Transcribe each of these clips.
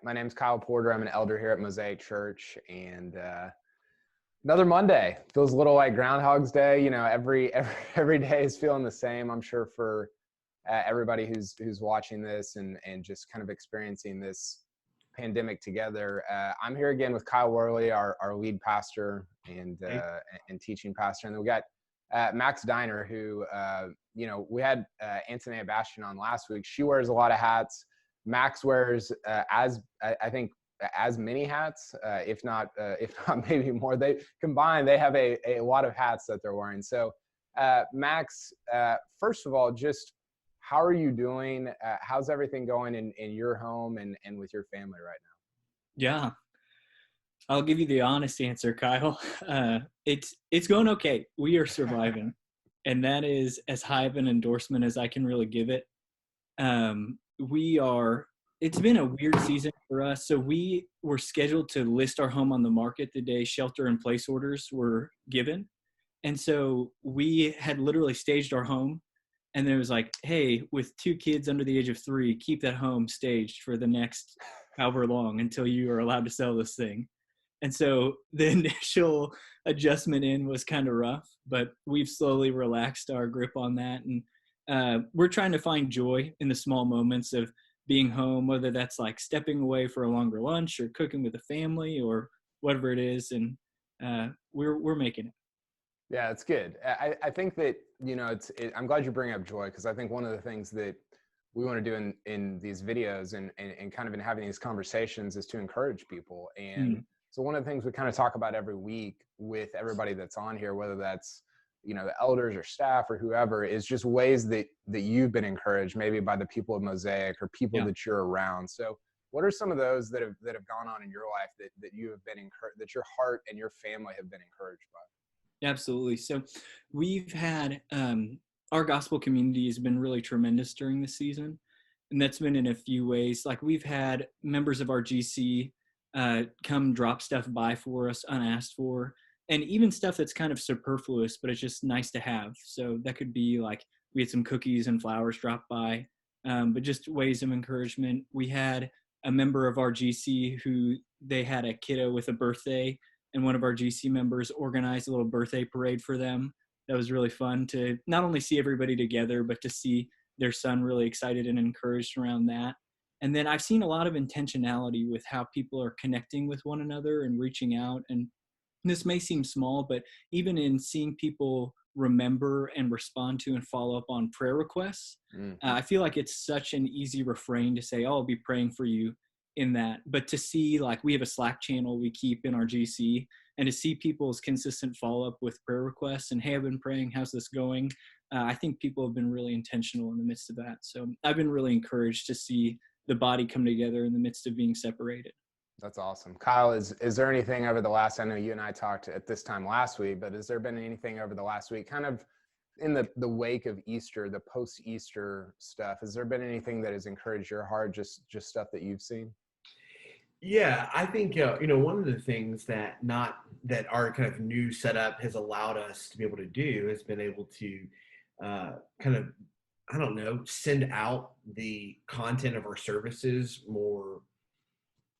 My name's Kyle Porter. I'm an elder here at Mosaic Church, and another Monday. Feels a little like Groundhog's Day. You know, every day is feeling the same. I'm sure for everybody who's watching this and just kind of experiencing this pandemic together. I'm here again with Kyle Worley, our lead pastor and teaching pastor, and then we got Max Diener, who we had Antonia Bastian on last week. She wears a lot of hats. Max wears I think as many hats, if not maybe more. They combined, they have a lot of hats that they're wearing. So Max, first of all, just how are you doing? How's everything going in your home and with your family right now? Yeah, I'll give you the honest answer, Kyle. It's going okay. We are surviving, and that is as high of an endorsement as I can really give it. It's been a weird season for us. So we were scheduled to list our home on the market the day shelter-in-place orders were given. And so we had literally staged our home, and then it was like, hey, with 2 kids under the age of 3, keep that home staged for the next however long until you are allowed to sell this thing. And so the initial adjustment in was kind of rough, but we've slowly relaxed our grip on that. And we're trying to find joy in the small moments of being home, whether that's like stepping away for a longer lunch or cooking with the family or whatever it is. And we're making it. Yeah, it's good. I think that, I'm glad you bring up joy, because I think one of the things that we want to do in these videos and kind of in having these conversations is to encourage people. And so one of the things we kind of talk about every week with everybody that's on here, whether that's, the elders or staff or whoever, is just ways that you've been encouraged, maybe by the people of Mosaic or people that you're around. So what are some of those that have gone on in your life that you have been encouraged, that your heart and your family have been encouraged by? Absolutely. So we've had our gospel community has been really tremendous during the season. And that's been in a few ways. Like, we've had members of our GC come drop stuff by for us unasked for, and even stuff that's kind of superfluous, but it's just nice to have. So that could be like, we had some cookies and flowers drop by, but just ways of encouragement. We had a member of our GC who they had a kiddo with a birthday, and one of our GC members organized a little birthday parade for them. That was really fun to not only see everybody together, but to see their son really excited and encouraged around that. And then I've seen a lot of intentionality with how people are connecting with one another and reaching out. And this may seem small, but even in seeing people remember and respond to and follow up on prayer requests, I feel like it's such an easy refrain to say, oh, I'll be praying for you in that. But to see, like, we have a Slack channel we keep in our GC, and to see people's consistent follow-up with prayer requests and, hey, I've been praying, how's this going? I think people have been really intentional in the midst of that. So I've been really encouraged to see the body come together in the midst of being separated. That's awesome. Kyle, is there anything over the last, I know you and I talked at this time last week, but has there been anything over the last week, kind of in the wake of Easter, the post-Easter stuff, has there been anything that has encouraged your heart, just stuff that you've seen? Yeah, I think, one of the things that our kind of new setup has allowed us to be able to do has been able to kind of, I don't know, send out the content of our services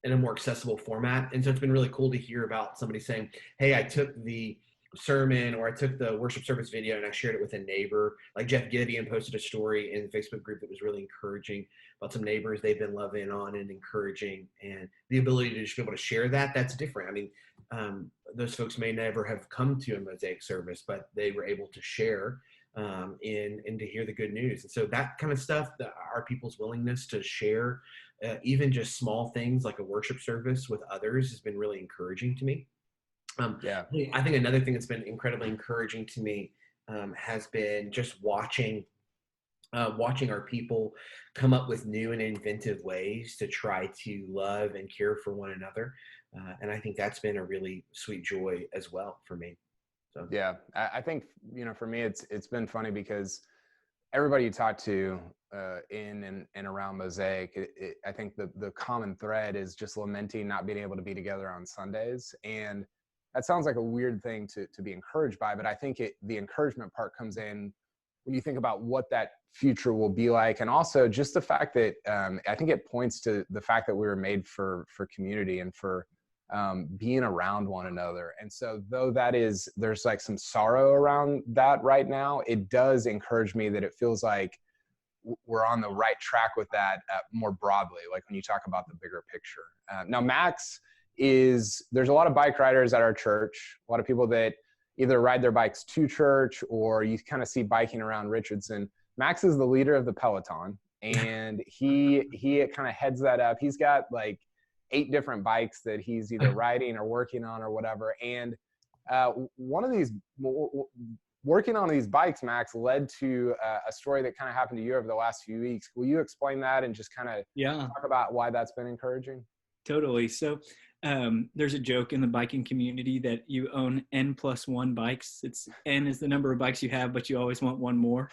in a more accessible format. And so it's been really cool to hear about somebody saying, hey, I took the sermon or I took the worship service video and I shared it with a neighbor. Like Jeff Gideon posted a story in the Facebook group that was really encouraging about some neighbors they've been loving on and encouraging, and the ability to just be able to share that's different. I mean, those folks may never have come to a Mosaic service, but they were able to share and to hear the good news. And so that kind of stuff, our people's willingness to share even just small things like a worship service with others has been really encouraging to me. I think another thing that's been incredibly encouraging to me has been just watching our people come up with new and inventive ways to try to love and care for one another. And I think that's been a really sweet joy as well for me. So. Yeah, I think, for me, it's been funny because everybody you talk to in and around Mosaic, I think the common thread is just lamenting not being able to be together on Sundays. And that sounds like a weird thing to be encouraged by, but I think the encouragement part comes in when you think about what that future will be like, and also just the fact that I think it points to the fact that we were made for community and for being around one another. And so though there's like some sorrow around that right now, it does encourage me that it feels like we're on the right track with that more broadly, like when you talk about the bigger picture. Now, Max there's a lot of bike riders at our church, a lot of people that either ride their bikes to church or you kind of see biking around Richardson. Max is the leader of the Peloton, and he kind of heads that up. He's got like 8 different bikes that he's either riding or working on or whatever. And one of these working on these bikes, Max, led to a story that kind of happened to you over the last few weeks. Will you explain that and just kind of talk about why that's been encouraging? Totally. So there's a joke in the biking community that you own N+1 bikes. It's N is the number of bikes you have, but you always want one more.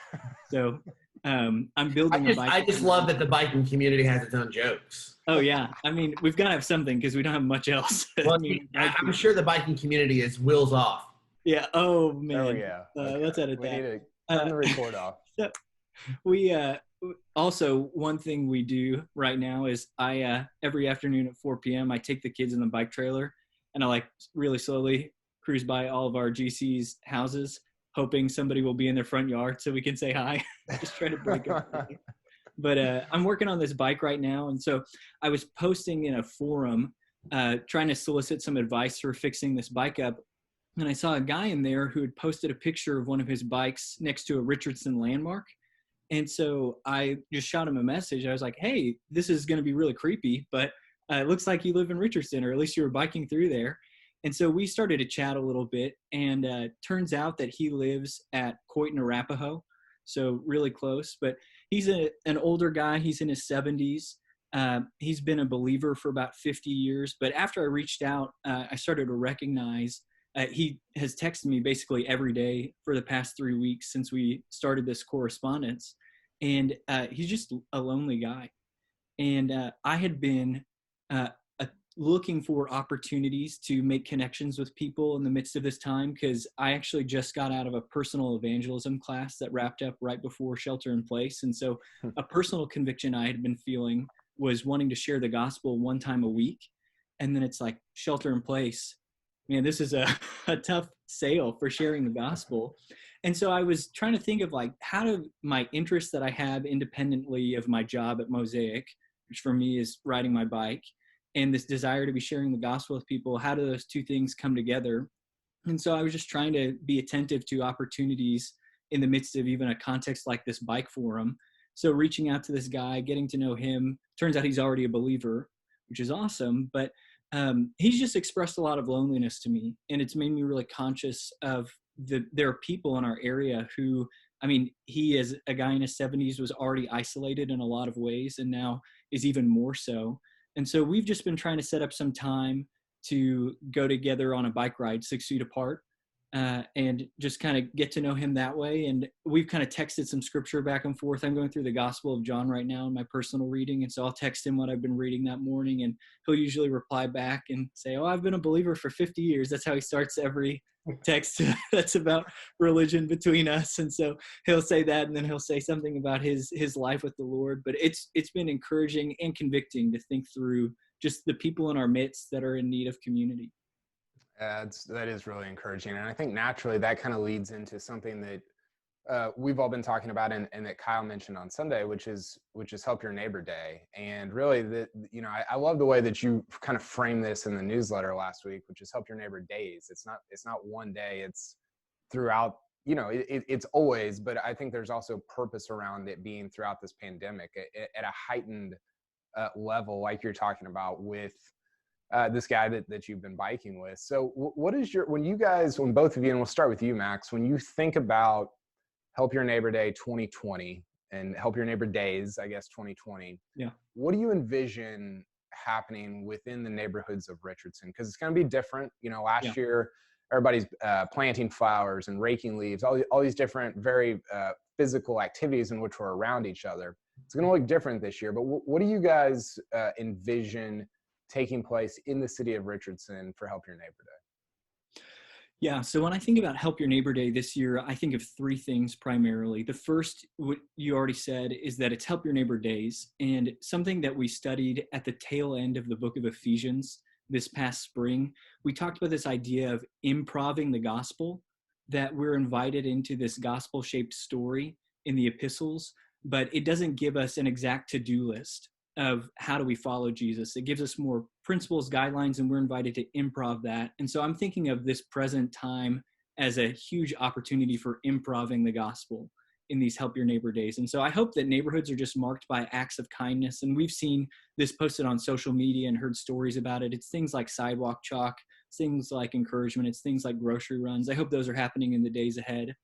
So I'm building a bike. I just love that the biking community has its own jokes. Oh yeah. I mean, we've got to have something because we don't have much else. Well, I'm sure the biking community is wheels off. Yeah. Oh man. Oh yeah. Okay. Let's edit that. We need to turn the record off. So we also, one thing we do right now is I every afternoon at 4 p.m. I take the kids in the bike trailer and I like really slowly cruise by all of our GC's houses, hoping somebody will be in their front yard so we can say hi. Just try to break it. But I'm working on this bike right now, and so I was posting in a forum trying to solicit some advice for fixing this bike up. And I saw a guy in there who had posted a picture of one of his bikes next to a Richardson landmark. And so I just shot him a message. I was like, hey, this is going to be really creepy, but it looks like you live in Richardson, or at least you were biking through there. And so we started to chat a little bit, and turns out that he lives at Coit, Arapahoe, so really close. But he's an older guy. He's in his 70s. He's been a believer for about 50 years. But after I reached out, I started to recognize he has texted me basically every day for the past 3 weeks since we started this correspondence. And he's just a lonely guy. And I had been looking for opportunities to make connections with people in the midst of this time, because I actually just got out of a personal evangelism class that wrapped up right before Shelter in Place. And so a personal conviction I had been feeling was wanting to share the gospel one time a week. And then it's like, Shelter in Place, man, this is a tough sale for sharing the gospel. And so I was trying to think of like, how do my interests that I have independently of my job at Mosaic, which for me is riding my bike, and this desire to be sharing the gospel with people, how do those two things come together? And so I was just trying to be attentive to opportunities in the midst of even a context like this bike forum. So reaching out to this guy, getting to know him, turns out he's already a believer, which is awesome. But he's just expressed a lot of loneliness to me. And it's made me really conscious of there are people in our area who, I mean, he as a guy in his 70s was already isolated in a lot of ways, and now is even more so. And so we've just been trying to set up some time to go together on a bike ride 6 feet apart and just kind of get to know him that way. And we've kind of texted some scripture back and forth. I'm going through the Gospel of John right now in my personal reading. And so I'll text him what I've been reading that morning, and he'll usually reply back and say, oh, I've been a believer for 50 years. That's how he starts every text that's about religion between us. And so he'll say that, and then he'll say something about his life with the Lord. But it's been encouraging and convicting to think through just the people in our midst that are in need of community. That is really encouraging. And I think naturally that kind of leads into something that we've all been talking about and that Kyle mentioned on Sunday, which is Help Your Neighbor Day. And really, I love the way that you kind of framed this in the newsletter last week, which is Help Your Neighbor Days. It's not one day, it's throughout, it's always, but I think there's also purpose around it being throughout this pandemic at a heightened level, like you're talking about with this guy that you've been biking with. So what is when both of you, and we'll start with you, Max, when you think about Help Your Neighbor Day 2020 and Help Your Neighbor Days, I guess 2020, yeah, what do you envision happening within the neighborhoods of Richardson? Because it's going to be different. Last year, everybody's planting flowers and raking leaves, all these different very physical activities in which we're around each other. It's going to look different this year, but what do you guys envision taking place in the city of Richardson for Help Your Neighbor Day? Yeah, so when I think about Help Your Neighbor Day this year, I think of three things primarily. The first, what you already said, is that it's Help Your Neighbor Days, and something that we studied at the tail end of the book of Ephesians this past spring. We talked about this idea of improving the gospel, that we're invited into this gospel-shaped story in the epistles, but it doesn't give us an exact to-do list of how do we follow Jesus. It gives us more principles, guidelines, and we're invited to improv that. And so I'm thinking of this present time as a huge opportunity for improving the gospel in these Help Your Neighbor Days. And so I hope that neighborhoods are just marked by acts of kindness. And we've seen this posted on social media and heard stories about it. It's things like sidewalk chalk, things like encouragement, it's things like grocery runs. I hope those are happening in the days ahead.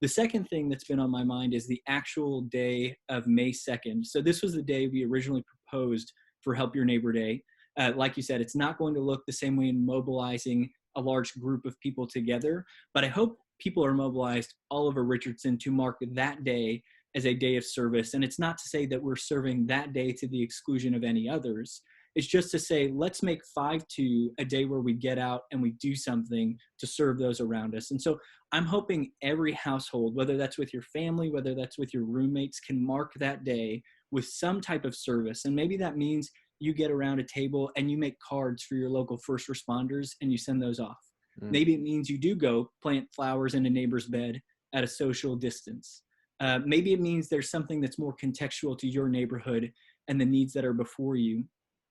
The second thing that's been on my mind is the actual day of May 2nd. So this was the day we originally proposed for Help Your Neighbor Day. Like you said, it's not going to look the same way in mobilizing a large group of people together, but I hope people are mobilized all over Richardson to mark that day as a day of service. And it's not to say that we're serving that day to the exclusion of any others. It's just to say, let's make 5-2 a day where we get out and we do something to serve those around us. And so I'm hoping every household, whether that's with your family, whether that's with your roommates, can mark that day with some type of service. And maybe that means you get around a table and you make cards for your local first responders and you send those off. Maybe it means you do go plant flowers in a neighbor's bed at a social distance. Maybe it means there's something that's more contextual to your neighborhood and the needs that are before you.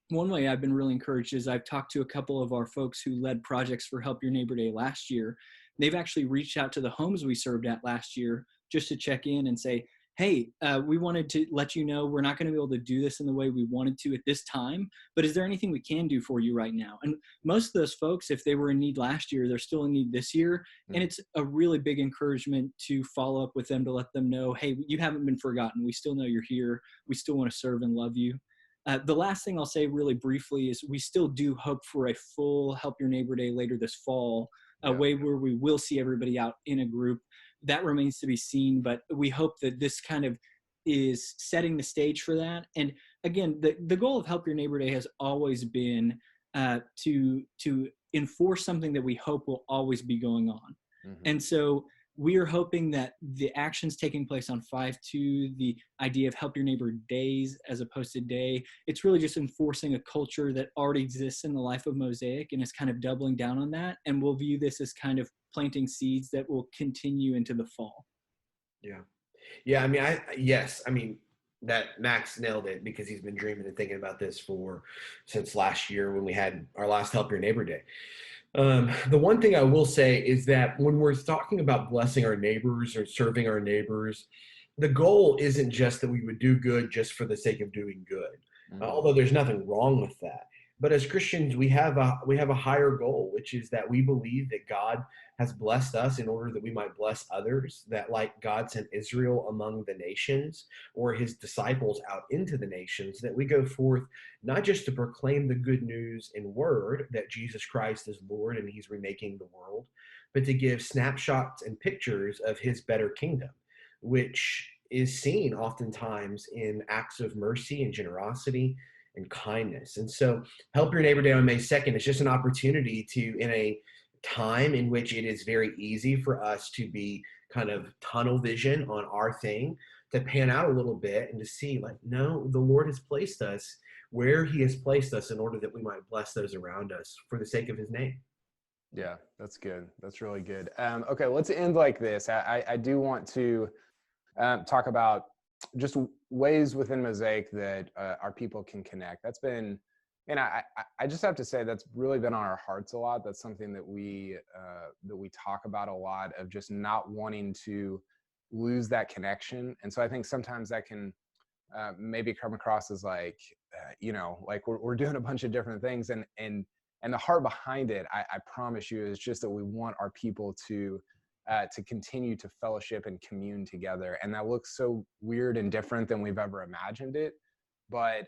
One way I've been really encouraged is I've talked to a couple of our folks who led projects for Help Your Neighbor Day last year. They've actually reached out to the homes we served at last year just to check in and say, hey, we wanted to let you know we're not going to be able to do this in the way we wanted to at this time, but is there anything we can do for you right now? And most of those folks, if they were in need last year, they're still in need this year. And it's a really big encouragement to follow up with them to let them know, hey, you haven't been forgotten. We still know you're here. We still want to serve and love you. The last thing I'll say really briefly is we still do hope for a full Help Your Neighbor Day later this fall, a way where we will see everybody out in a group. That remains to be seen, but we hope that this kind of is setting the stage for that. And again, the goal of Help Your Neighbor Day has always been to enforce something that we hope will always be going on. And so we are hoping that the actions taking place on 5-2, the idea of Help Your Neighbor Days as opposed to day, it's really just enforcing a culture that already exists in the life of Mosaic and is kind of doubling down on that. And we'll view this as kind of planting seeds that will continue into the fall. Yeah. I mean, that Max nailed it because he's been dreaming and thinking about this since last year when we had our last Help Your Neighbor Day. The one thing I will say is that when we're talking about blessing our neighbors or serving our neighbors, the goal isn't just that we would do good just for the sake of doing good, although there's nothing wrong with that. But as Christians, we have a higher goal, which is that we believe that God has blessed us in order that we might bless others, that like God sent Israel among the nations or his disciples out into the nations, that we go forth not just to proclaim the good news in word that Jesus Christ is Lord and he's remaking the world, but to give snapshots and pictures of his better kingdom, which is seen oftentimes in acts of mercy and generosity and kindness. And so Help Your Neighbor Day on May 2nd is just an opportunity to, in a time in which it is very easy for us to be kind of tunnel vision on our thing, to pan out a little bit and to see like, no, the Lord has placed us where he has placed us in order that we might bless those around us for the sake of his name. Yeah, that's good. That's really good. Okay, let's end like this. I do want to talk about just ways within Mosaic that our people can connect. That's been, and I just have to say that's really been on our hearts a lot. That's something that we talk about a lot, of just not wanting to lose that connection. And so I think sometimes that can maybe come across as like, like we're doing a bunch of different things, and the heart behind it, I promise you, is just that we want our people to continue to fellowship and commune together. And that looks so weird and different than we've ever imagined it. But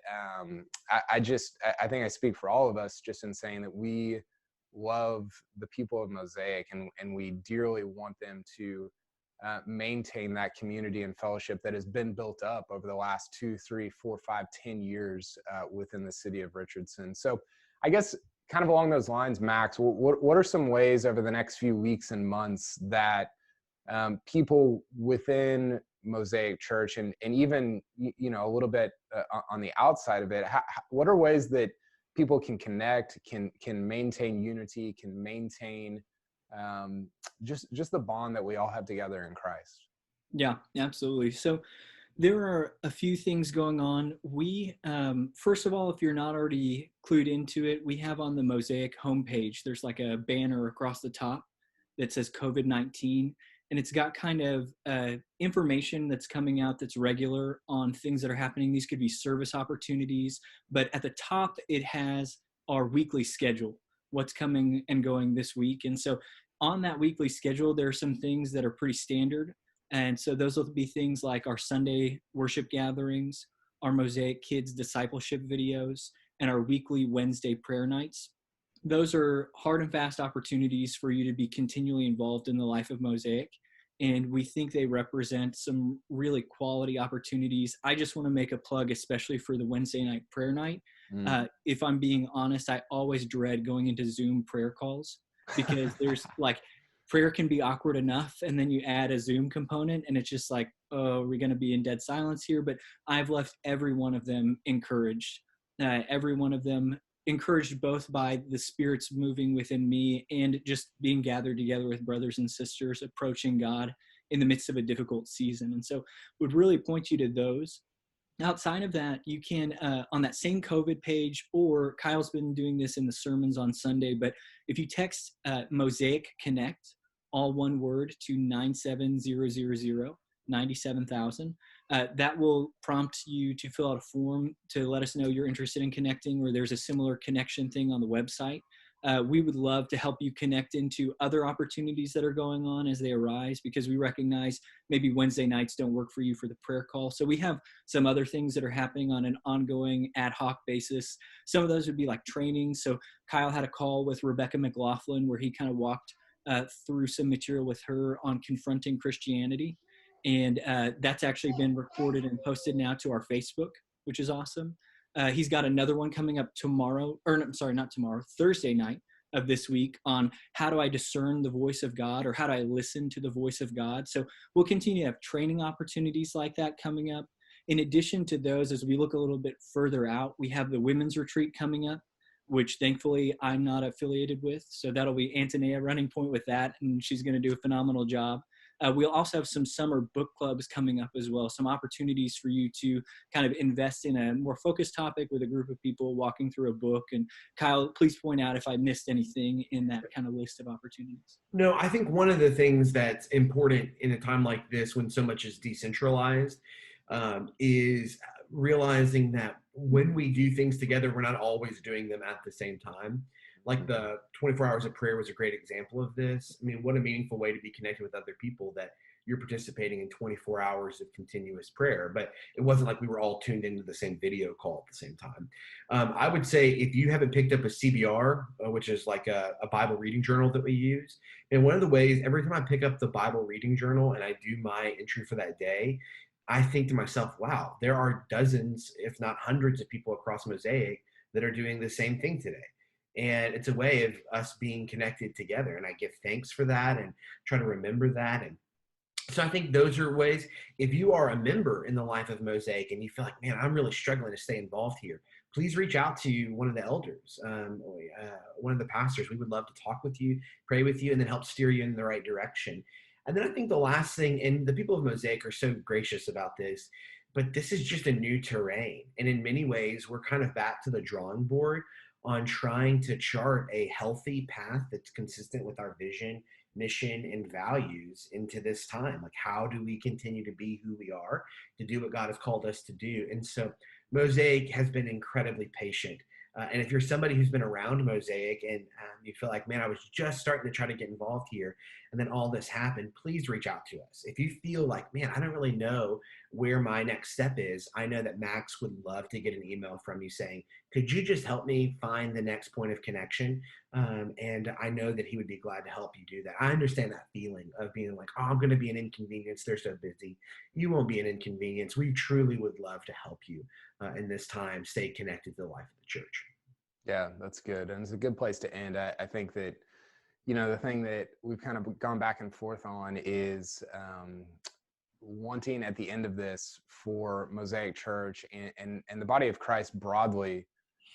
I think I speak for all of us just in saying that we love the people of Mosaic, and we dearly want them to maintain that community and fellowship that has been built up over the last 2, 3, 4, 5, 10 years within the city of Richardson. So I guess kind of along those lines, Max, what are some ways over the next few weeks and months that people within Mosaic Church and even, a little bit on the outside of it, what are ways that people can connect, can maintain unity, can maintain just the bond that we all have together in Christ? Yeah, absolutely. So there are a few things going on. We, first of all, if you're not already clued into it, we have on the Mosaic homepage, there's like a banner across the top that says COVID-19. And it's got kind of information that's coming out that's regular on things that are happening. These could be service opportunities, but at the top, it has our weekly schedule, what's coming and going this week. And so on that weekly schedule, there are some things that are pretty standard. And so those will be things like our Sunday worship gatherings, our Mosaic Kids discipleship videos, and our weekly Wednesday prayer nights. Those are hard and fast opportunities for you to be continually involved in the life of Mosaic. And we think they represent some really quality opportunities. I just want to make a plug, especially for the Wednesday night prayer night. If I'm being honest, I always dread going into Zoom prayer calls because there's like, prayer can be awkward enough, and then you add a Zoom component, and it's just like, oh, we're going to be in dead silence here. But I've left every one of them encouraged. Every one of them encouraged both by the Spirit's moving within me and just being gathered together with brothers and sisters approaching God in the midst of a difficult season. And so would really point you to those. Outside of that, you can, on that same COVID page, or Kyle's been doing this in the sermons on Sunday, but if you text Mosaic Connect, all one word, to 97000, 97,000, that will prompt you to fill out a form to let us know you're interested in connecting, or there's a similar connection thing on the website. We would love to help you connect into other opportunities that are going on as they arise, because we recognize maybe Wednesday nights don't work for you for the prayer call. So we have some other things that are happening on an ongoing ad hoc basis. Some of those would be like training. So Kyle had a call with Rebecca McLaughlin where he kind of walked through some material with her on confronting Christianity. And that's actually been recorded and posted now to our Facebook, which is awesome. He's got another one coming up tomorrow, or I'm sorry, not tomorrow, Thursday night of this week, on how do I discern the voice of God, or how do I listen to the voice of God. So we'll continue to have training opportunities like that coming up. In addition to those, as we look a little bit further out, we have the women's retreat coming up, which thankfully I'm not affiliated with. So that'll be Antonia running point with that, and she's going to do a phenomenal job. We'll also have some summer book clubs coming up as well, some opportunities for you to kind of invest in a more focused topic with a group of people walking through a book. And Kyle, please point out if I missed anything in that kind of list of opportunities. No, I think one of the things that's important in a time like this when so much is decentralized is realizing that when we do things together, we're not always doing them at the same time. Like the 24 hours of prayer was a great example of this. I mean, what a meaningful way to be connected with other people, that you're participating in 24 hours of continuous prayer. But it wasn't like we were all tuned into the same video call at the same time. I would say if you haven't picked up a CBR, which is like a Bible reading journal that we use, and one of the ways, every time I pick up the Bible reading journal and I do my entry for that day, I think to myself, wow, there are dozens, if not hundreds of people across Mosaic that are doing the same thing today. And it's a way of us being connected together. And I give thanks for that and try to remember that. And so I think those are ways. If you are a member in the life of Mosaic and you feel like, man, I'm really struggling to stay involved here, please reach out to one of the elders, one of the pastors. We would love to talk with you, pray with you, and then help steer you in the right direction. And then I think the last thing, and the people of Mosaic are so gracious about this, but this is just a new terrain. And in many ways, we're kind of back to the drawing board on trying to chart a healthy path that's consistent with our vision, mission, and values into this time. Like, how do we continue to be who we are, to do what God has called us to do? And so Mosaic has been incredibly patient. And if you're somebody who's been around Mosaic and you feel like, man, I was just starting to try to get involved here, and then all this happened, please reach out to us. If you feel like, man, I don't really know where my next step is, I know that Max would love to get an email from you saying, could you just help me find the next point of connection? And I know that he would be glad to help you do that. I understand that feeling of being like, oh, I'm going to be an inconvenience. They're so busy. You won't be an inconvenience. We truly would love to help you in this time stay connected to the life of the church. Yeah, that's good. And it's a good place to end. I think that, the thing that we've kind of gone back and forth on is wanting at the end of this for Mosaic Church and the body of Christ broadly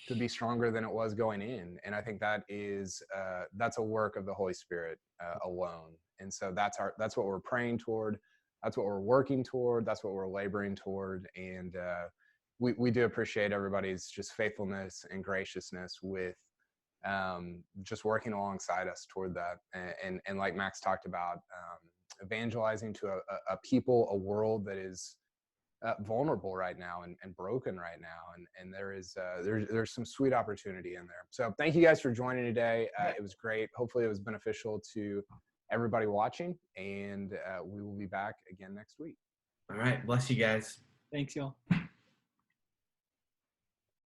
to be stronger than it was going in. And I think that's a work of the Holy Spirit alone. And so that's what we're praying toward. That's what we're working toward. That's what we're laboring toward. And we do appreciate everybody's just faithfulness and graciousness with just working alongside us toward that. And like Max talked about, evangelizing to a people, a world that is vulnerable right now and broken right now. And there's some sweet opportunity in there. So thank you guys for joining today. It was great. Hopefully it was beneficial to everybody watching, and we will be back again next week. All right. Bless you guys. Thanks, y'all.